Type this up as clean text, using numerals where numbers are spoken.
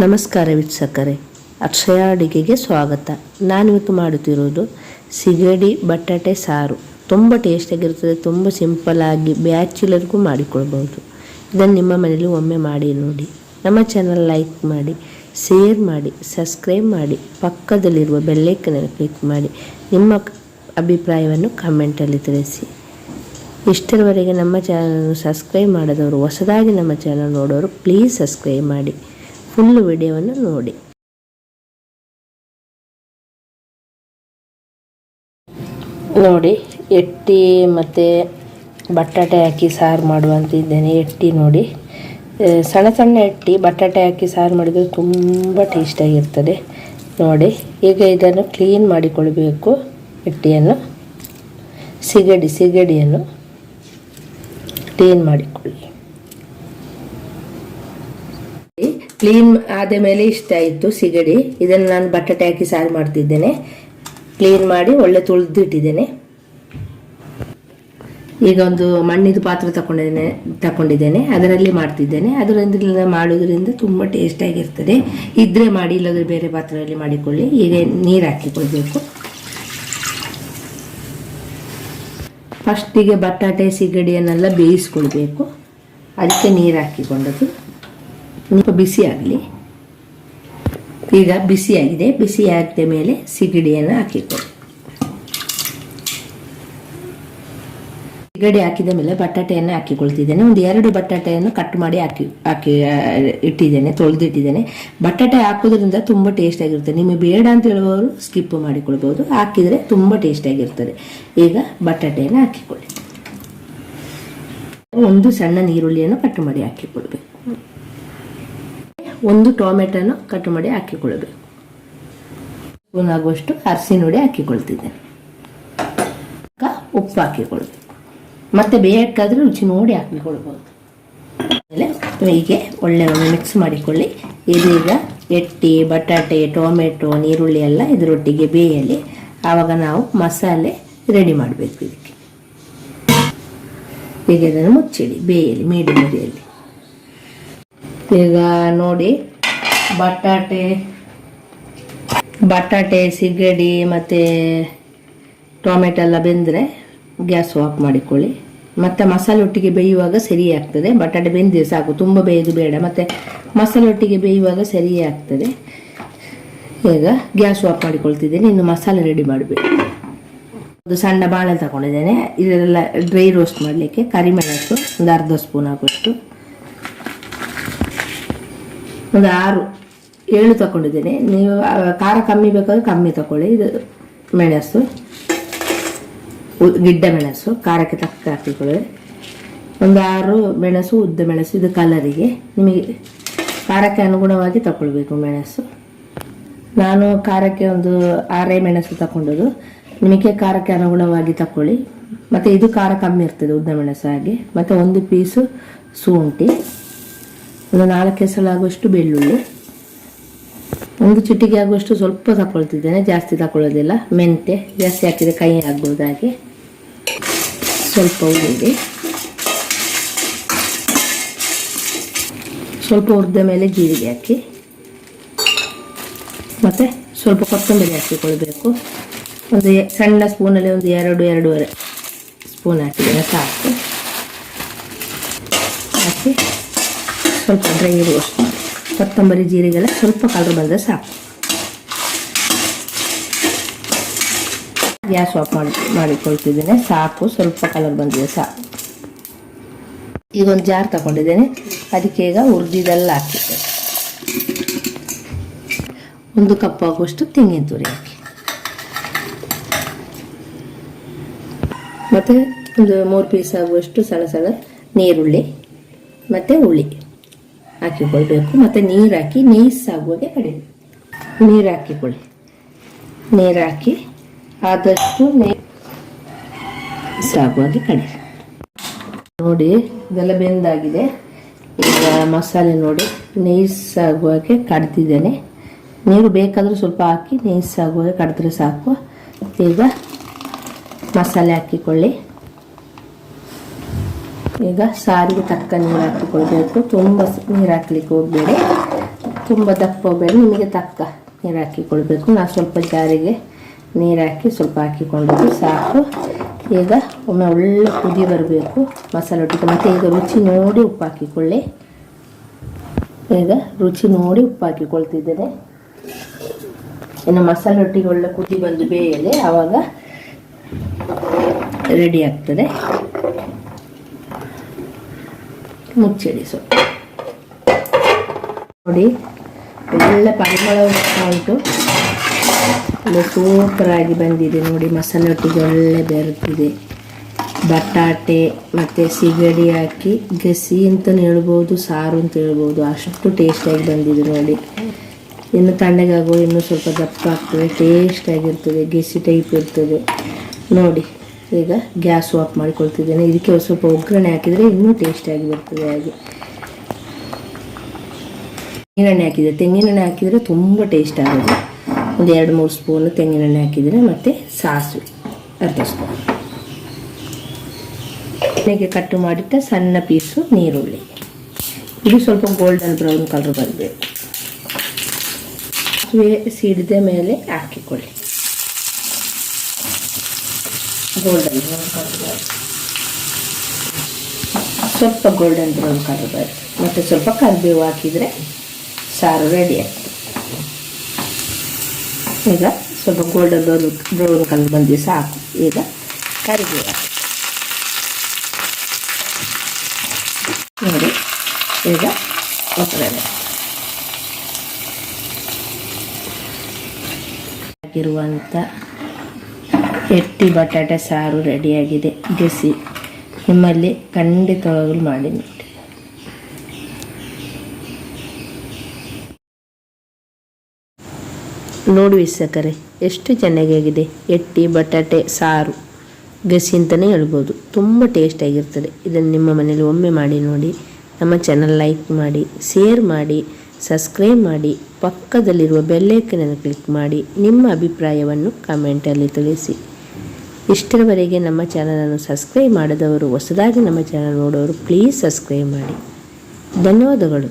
ನಮಸ್ಕಾರ ವೀಕ್ಷಕರೇ, ಅಕ್ಷಯ ಅಡುಗೆಗೆ ಸ್ವಾಗತ. ನಾನಿವತ್ತು ಮಾಡುತ್ತಿರೋದು ಸಿಗಡಿ ಬಟಾಟೆ ಸಾರು. ತುಂಬ ಟೇಸ್ಟಾಗಿರ್ತದೆ, ತುಂಬ ಸಿಂಪಲ್ಲಾಗಿ ಬ್ಯಾಚುಲರ್ಗೂ ಮಾಡಿಕೊಳ್ಬೋದು. ಇದನ್ನು ನಿಮ್ಮ ಮನೇಲಿ ಒಮ್ಮೆ ಮಾಡಿ ನೋಡಿ. ನಮ್ಮ ಚಾನಲ್ ಲೈಕ್ ಮಾಡಿ, ಶೇರ್ ಮಾಡಿ, ಸಬ್ಸ್ಕ್ರೈಬ್ ಮಾಡಿ, ಪಕ್ಕದಲ್ಲಿರುವ ಬೆಲ್ಲೈಕನನ್ನು ಕ್ಲಿಕ್ ಮಾಡಿ. ನಿಮ್ಮ ಅಭಿಪ್ರಾಯವನ್ನು ಕಮೆಂಟಲ್ಲಿ ತಿಳಿಸಿ. ಇಷ್ಟರವರೆಗೆ ನಮ್ಮ ಚಾನಲನ್ನು ಸಬ್ಸ್ಕ್ರೈಬ್ ಮಾಡದವರು, ಹೊಸದಾಗಿ ನಮ್ಮ ಚಾನಲ್ ನೋಡೋರು ಪ್ಲೀಸ್ ಸಬ್ಸ್ಕ್ರೈಬ್ ಮಾಡಿ. ಫುಲ್ ವಿಡಿಯೋವನ್ನು ನೋಡಿ. ನೋಡಿ, ಎಟ್ಟಿ ಮತ್ತು ಬಟಾಟೆ ಹಾಕಿ ಸಾರು ಮಾಡುವಂತಿದ್ದೇನೆ. ಎಟ್ಟಿ ನೋಡಿ, ಸಣ್ಣ ಸಣ್ಣ ಎಟ್ಟಿ ಬಟಾಟೆ ಹಾಕಿ ಸಾರು ಮಾಡಿದರೆ ತುಂಬ ಟೇಸ್ಟಾಗಿರ್ತದೆ. ನೋಡಿ, ಈಗ ಇದನ್ನು ಕ್ಲೀನ್ ಮಾಡಿಕೊಳ್ಬೇಕು. ಎಟ್ಟಿಯನ್ನು ಸಿಗಡಿಯನ್ನು ಕ್ಲೀನ್ ಮಾಡಿಕೊಳ್ಳಿ. ಕ್ಲೀನ್ ಆದ ಮೇಲೆ ಇಷ್ಟ ಆಯಿತು ಸಿಗಡಿ. ಇದನ್ನು ನಾನು ಬಟಾಟೆ ಹಾಕಿ ಸಾರು ಮಾಡ್ತಿದ್ದೇನೆ. ಕ್ಲೀನ್ ಮಾಡಿ ಒಳ್ಳೆ ತೊಳೆದಿಟ್ಟಿದ್ದೇನೆ. ಈಗ ಒಂದು ಮಣ್ಣಿದು ಪಾತ್ರೆ ತಗೊಂಡಿದ್ದೇನೆ, ಅದರಲ್ಲಿ ಮಾಡ್ತಿದ್ದೇನೆ. ಅದರಿಂದ ಮಾಡೋದ್ರಿಂದ ತುಂಬ ಟೇಸ್ಟಾಗಿರ್ತದೆ. ಇದ್ರೆ ಮಾಡಿ, ಇಲ್ಲದ್ರೆ ಬೇರೆ ಪಾತ್ರೆಯಲ್ಲಿ ಮಾಡಿಕೊಳ್ಳಿ. ಈಗ ನೀರು ಹಾಕಿಕೊಳ್ಬೇಕು. ಫಸ್ಟಿಗೆ ಬಟಾಟೆ ಸಿಗಡಿಯನ್ನೆಲ್ಲ ಬೇಯಿಸ್ಕೊಳ್ಬೇಕು. ಅದಕ್ಕೆ ನೀರು ಹಾಕಿಕೊಂಡದ್ದು ಸ್ವಲ್ಪ ಬಿಸಿ ಆಗಲಿ. ಈಗ ಬಿಸಿಯಾಗಿದೆ. ಬಿಸಿ ಆಗಿದ ಮೇಲೆ ಸಿಗಡಿಯನ್ನು ಹಾಕಿಕೊಳ್ಳಿ. ಸಿಗಡಿ ಹಾಕಿದ ಮೇಲೆ ಬಟಾಟೆಯನ್ನು ಹಾಕಿಕೊಳ್ತಿದ್ದೇನೆ. ಒಂದು 2 ಬಟಾಟೆಯನ್ನು ಕಟ್ ಮಾಡಿ ಹಾಕಿ ಇಟ್ಟಿದ್ದೇನೆ, ತೊಳೆದಿಟ್ಟಿದ್ದೇನೆ. ಬಟಾಟೆ ಹಾಕೋದ್ರಿಂದ ತುಂಬ ಟೇಸ್ಟಾಗಿರ್ತದೆ. ನಿಮಗೆ ಬೇಡ ಅಂತ ಹೇಳುವವರು ಸ್ಕಿಪ್ ಮಾಡಿಕೊಳ್ಬೋದು. ಹಾಕಿದರೆ ತುಂಬ ಟೇಸ್ಟಾಗಿರ್ತದೆ. ಈಗ ಬಟಾಟೆಯನ್ನು ಹಾಕಿಕೊಳ್ಳಿ. ಒಂದು ಸಣ್ಣ ನೀರುಳ್ಳಿಯನ್ನು ಕಟ್ ಮಾಡಿ ಹಾಕಿಕೊಳ್ಬೇಕು. ಒಂದು ಟೊಮೆಟೊನು ಕಟ್ ಮಾಡಿ ಹಾಕಿಕೊಳ್ಬೇಕು. ಸ್ಪೂನ್ ಆಗುವಷ್ಟು ಅರಸಿನ ಹುಡಿ ಹಾಕಿಕೊಳ್ತಿದ್ದೇನೆ. ಉಪ್ಪು ಹಾಕಿಕೊಳ್ಬೇಕು. ಮತ್ತೆ ಬೇಕಾದರೆ ರುಚಿ ನೋಡಿ ಹಾಕಿಕೊಳ್ಬೋದು. ಆಮೇಲೆ ಹೀಗೆ ಒಳ್ಳೆ ಮಿಕ್ಸ್ ಮಾಡಿಕೊಳ್ಳಿ. ಇದೀಗ ಎಟ್ಟಿ, ಬಟಾಟೆ, ಟೊಮೆಟೊ, ನೀರುಳ್ಳಿ ಎಲ್ಲ ಇದರೊಟ್ಟಿಗೆ ಬೇಯಲಿ. ಆವಾಗ ನಾವು ಮಸಾಲೆ ರೆಡಿ ಮಾಡಬೇಕು. ಇದಕ್ಕೆ ಈಗ ಇದನ್ನು ಮುಚ್ಚಿಡಿ, ಬೇಯಲಿ ಮೀಡಿಯಂ ಉರಿಯಲ್ಲಿ. ಈಗ ನೋಡಿ, ಬಟಾಟೆ ಸಿಗಡಿ ಮತ್ತು ಟೊಮೆಟೊ ಎಲ್ಲ ಬೆಂದರೆ ಗ್ಯಾಸ್ ಆಫ್ ಮಾಡಿಕೊಳ್ಳಿ. ಮತ್ತು ಮಸಾಲೆ ಒಟ್ಟಿಗೆ ಬೇಯುವಾಗ ಸರಿ ಆಗ್ತದೆ. ಬಟಾಟೆ ಬೆಂದಿದೆ ಸಾಕು, ತುಂಬ ಬೇಯೋದು ಬೇಡ. ಮತ್ತು ಮಸಾಲೆ ಒಟ್ಟಿಗೆ ಬೇಯುವಾಗ ಸರಿ ಆಗ್ತದೆ. ಈಗ ಗ್ಯಾಸ್ ಆಫ್ ಮಾಡಿಕೊಳ್ತಿದ್ದೇನೆ. ಇನ್ನು ಮಸಾಲೆ ರೆಡಿ ಮಾಡಬೇಕು. ಒಂದು ಸಣ್ಣ ಬಾಳೆ ತಗೊಂಡಿದ್ದೇನೆ. ಇದೆಲ್ಲ ಡ್ರೈ ರೋಸ್ಟ್ ಮಾಡಲಿಕ್ಕೆ ಕರಿಮೆಣಸು ಒಂದು ಅರ್ಧ ಸ್ಪೂನ್ ಆಗುವಷ್ಟು, ಒಂದು 6-7 ತಗೊಂಡಿದ್ದೇನೆ. ನೀವು ಖಾರ ಕಮ್ಮಿ ಬೇಕಾದ್ರೆ ಕಮ್ಮಿ ತಗೊಳ್ಳಿ. ಇದು ಮೆಣಸು, ಗಿಡ್ಡ ಮೆಣಸು, ಖಾರಕ್ಕೆ ತಕ್ಕ ಹಾಕಿಕೊಳ್ಳಿ. ಒಂದು 6 ಮೆಣಸು, ಉದ್ದ ಮೆಣಸು. ಇದು ಕಲರಿಗೆ, ನಿಮಗೆ ಖಾರಕ್ಕೆ ಅನುಗುಣವಾಗಿ ತಗೊಳ್ಬೇಕು ಮೆಣಸು. ನಾನು ಖಾರಕ್ಕೆ ಒಂದು 6 ಮೆಣಸು ತಗೊಂಡದ್ದು. ನಿಮಗೆ ಖಾರಕ್ಕೆ ಅನುಗುಣವಾಗಿ ತಗೊಳ್ಳಿ. ಮತ್ತು ಇದು ಖಾರ ಕಮ್ಮಿ ಇರ್ತದೆ, ಉದ್ದ ಮೆಣಸು ಹಾಗೆ. ಮತ್ತು 1 ಪೀಸು ಶುಂಠಿ, ಒಂದು 4 ಎಸಳಾಗುವಷ್ಟು ಬೆಳ್ಳುಳ್ಳಿ, ಒಂದು ಚಿಟಿಕೆ ಆಗುವಷ್ಟು ಸ್ವಲ್ಪ ತಗೊಳ್ತಿದ್ದೇನೆ, ಜಾಸ್ತಿ ತಗೊಳ್ಳೋದಿಲ್ಲ. ಮೆಂತೆ ಜಾಸ್ತಿ ಹಾಕಿದರೆ ಕೈ ಆಗ್ಬೋದು, ಹಾಗೆ ಸ್ವಲ್ಪ ಉಳ್ಳಿ. ಸ್ವಲ್ಪ ಹುರಿದ ಮೇಲೆ ಜೀರಿಗೆ ಹಾಕಿ, ಮತ್ತು ಸ್ವಲ್ಪ ಕೊತ್ತಂಬರಿ ಹಾಕಿಕೊಳ್ಬೇಕು. ಒಂದು ಸಣ್ಣ ಸ್ಪೂನಲ್ಲಿ ಒಂದು 2-2.5 ಸ್ಪೂನ್ ಹಾಕಿದ್ದೇನೆ ಸಾಕು. ಹಾಕಿ ಸ್ವಲ್ಪ ಡ್ರೈ ರೋಸ್ಟ್, ಕೊತ್ತಂಬರಿ ಜೀರಿಗೆಲ್ಲ ಸ್ವಲ್ಪ ಕಲರ್ ಬಂದರೆ ಸಾಕು. ಗ್ಯಾಸ್ ಆಫ್ ಮಾಡಿಕೊಳ್ತಿದ್ದೇನೆ. ಸಾಕು, ಸ್ವಲ್ಪ ಕಲರ್ ಬಂದಿದೆ ಸಾಕು. ಈಗ ಒಂದು ಜಾರ್ ತಗೊಂಡಿದ್ದೇನೆ. ಅದಕ್ಕೆ ಈಗ ಹುರಿದಿದ್ದೆಲ್ಲ ಹಾಕಿದ್ದೆ. 1 ಕಪ್ ಆಗುವಷ್ಟು ತೆಂಗಿನ ತುರಿ ಹಾಕಿ, ಮತ್ತು ಒಂದು 3 ಪೀಸ್ ಆಗುವಷ್ಟು ಸಣ್ಣ ಸಣ್ಣ ನೀರುಳ್ಳಿ ಮತ್ತು ಹುಳಿ ಹಾಕಿಕೊಳ್ಬೇಕು. ಮತ್ತು ನೀರು ಹಾಕಿ ನೈಸ್ ಆಗುವಾಗೆ ಕಡಿಮೆ ನೀರು ಹಾಕಿಕೊಳ್ಳಿ. ನೀರು ಹಾಕಿ ಆದಷ್ಟು ನೈಸ್ ಆಗುವಾಗೆ ಕಡಿಮೆ. ನೋಡಿ, ಇದೆಲ್ಲ ಬೆಂದಾಗಿದೆ. ಈಗ ಮಸಾಲೆ ನೋಡಿ ನೈಸ್ ಆಗುವಾಗೆ ಕಡ್ದಿದ್ದೇನೆ. ನೀರು ಬೇಕಾದರೂ ಸ್ವಲ್ಪ ಹಾಕಿ ನೈಸ್ ಆಗುವಾಗೆ ಕಡಿದ್ರೆ ಸಾಕು. ಈಗ ಮಸಾಲೆ ಹಾಕಿಕೊಳ್ಳಿ. ಈಗ ಸಾರಿಗೆ ತಕ್ಕ ನೀರು ಹಾಕಿಕೊಳ್ಬೇಕು. ತುಂಬ ನೀರು ಹಾಕ್ಲಿಕ್ಕೆ ಹೋಗಬೇಡಿ, ತುಂಬ ದಪ್ಪ ಬೇಡ, ನಿಮಗೆ ತಕ್ಕ ನೀರು ಹಾಕಿಕೊಳ್ಬೇಕು. ನಾನು ಸ್ವಲ್ಪ ಜಾರಿಗೆ ನೀರು ಹಾಕಿ ಸ್ವಲ್ಪ ಹಾಕಿಕೊಂಡಿದ್ದು ಸಾಕು. ಈಗ ಒಮ್ಮೆ ಒಳ್ಳೆ ಕುದಿ ಬರಬೇಕು ಮಸಾಲೆ ಒಟ್ಟಿಗೆ. ಮತ್ತು ಈಗ ರುಚಿ ನೋಡಿ ಉಪ್ಪು ಹಾಕಿಕೊಳ್ಳಿ. ಈಗ ರುಚಿ ನೋಡಿ ಉಪ್ಪು ಹಾಕಿಕೊಳ್ತಿದ್ದೇನೆ. ಇನ್ನು ಮಸಾಲೆ ಒಟ್ಟಿಗೆ ಒಳ್ಳೆ ಕುದಿ ಬಂದು ಬೇಯದೆ ಆವಾಗ ರೆಡಿ ಆಗ್ತದೆ. ಮುಚ್ಚಿಡಿ ಸ್ವಲ್ಪ. ನೋಡಿ ಒಳ್ಳೆ ಪರಿಮಳ ಉಂಟು, ಒಳ್ಳೆ ಸೂಪರಾಗಿ ಬಂದಿದೆ ನೋಡಿ. ಮಸಾಲೆ ಒಟ್ಟಿಗೆ ಒಳ್ಳೆ ಬೆರೆತಿದೆ. ಬಟಾಟೆ ಮತ್ತು ಸಿಗಡಿ ಹಾಕಿ ಗಸಿ ಅಂತಲೂ ಹೇಳ್ಬೋದು, ಸಾರು ಅಂತ ಹೇಳ್ಬೋದು, ಅಷ್ಟು ಟೇಸ್ಟಾಗಿ ಬಂದಿದೆ ನೋಡಿ. ಇನ್ನು ತಣ್ಣಗಾಗೋ ಇನ್ನೂ ಸ್ವಲ್ಪ ದಪ್ಪ ಆಗ್ತದೆ, ಟೇಸ್ಟಾಗಿರ್ತದೆ, ಗೆಸಿ ಟೈಪ್ ಇರ್ತದೆ ನೋಡಿ. ಈಗ ಗ್ಯಾಸ್ ಆಫ್ ಮಾಡಿಕೊಳ್ತಿದ್ದೇನೆ. ಇದಕ್ಕೆ ಸ್ವಲ್ಪ ಒಗ್ಗರಣೆ ಹಾಕಿದರೆ ಇನ್ನೂ ಟೇಸ್ಟಾಗಿ ಬರ್ತದೆ. ಹಾಗೆ ತೆಂಗಿನೆಣ್ಣೆ ಹಾಕಿದೆ. ತೆಂಗಿನೆಣ್ಣೆ ಹಾಕಿದರೆ ತುಂಬ ಟೇಸ್ಟ್ ಆಗೋದು. ಒಂದು 2-3 ಸ್ಪೂನು ತೆಂಗಿನೆಣ್ಣೆ ಹಾಕಿದರೆ, ಮತ್ತು ಸಾಸಿವೆ ಅರ್ಧ ಸ್ಪೂನ್, ಎಣ್ಣೆಗೆ ಕಟ್ಟು ಮಾಡಿಟ್ಟ ಸಣ್ಣ ಪೀಸು ನೀರುಳ್ಳಿ. ಇದು ಸ್ವಲ್ಪ ಗೋಲ್ಡನ್ ಬ್ರೌನ್ ಕಲರ್ ಬರಬೇಕು. ಸಿಡಿದ ಮೇಲೆ ಹಾಕಿಕೊಳ್ಳಿ. ಗೋಲ್ಡನ್ ಬ್ರೌನ್ ಕಲರ್, ಸ್ವಲ್ಪ ಗೋಲ್ಡನ್ ಬ್ರೌನ್ ಕಲರ್ ಬರುತ್ತೆ. ಮತ್ತು ಸ್ವಲ್ಪ ಕರಿಬೇವು ಹಾಕಿದರೆ ಸಾರು ರೆಡಿ ಆಗ್ತದೆ. ಈಗ ಸ್ವಲ್ಪ ಗೋಲ್ಡನ್ ಬ್ರೌನ್ ಕಲರ್ ಬಂದಿದೆ ಸಾಕು. ಈಗ ಕರಿಬೇವು ನೋಡಿ. ಈಗ ಒಗ್ಗರಣೆ ಆಗಿರುವಂಥ ಎಟ್ಟಿ ಬಟಾಟೆ ಸಾರು ರೆಡಿಯಾಗಿದೆ. ಗೆಸಿ ನಿಮ್ಮಲ್ಲಿ ಖಂಡಿತವಾಗಲೂ ಮಾಡಿ ನೋಡಿ. ನೋಡಿ ವೀಕ್ಷಕರೇ, ಎಷ್ಟು ಚೆನ್ನಾಗಿದೆ. ಎಟ್ಟಿ ಬಟಾಟೆ ಸಾರು ಗಸಿ ಅಂತಲೇ ಹೇಳ್ಬೋದು. ತುಂಬ ಟೇಸ್ಟಾಗಿರ್ತದೆ. ಇದನ್ನು ನಿಮ್ಮ ಮನೇಲಿ ಒಮ್ಮೆ ಮಾಡಿ ನೋಡಿ. ನಮ್ಮ ಚಾನಲ್ ಲೈಕ್ ಮಾಡಿ, ಶೇರ್ ಮಾಡಿ, ಸಬ್ಸ್ಕ್ರೈಬ್ ಮಾಡಿ, ಪಕ್ಕದಲ್ಲಿರುವ ಬೆಲ್ಲೈಕನನ್ನು ಕ್ಲಿಕ್ ಮಾಡಿ. ನಿಮ್ಮ ಅಭಿಪ್ರಾಯವನ್ನು ಕಮೆಂಟಲ್ಲಿ ತಿಳಿಸಿ. ಇಷ್ಟರವರೆಗೆ ನಮ್ಮ ಚಾನಲನ್ನು ಸಬ್ಸ್ಕ್ರೈಬ್ ಮಾಡದವರು, ಹೊಸದಾಗಿ ನಮ್ಮ ಚಾನಲ್ ನೋಡೋರು ಪ್ಲೀಸ್ ಸಬ್ಸ್ಕ್ರೈಬ್ ಮಾಡಿ. ಧನ್ಯವಾದಗಳು.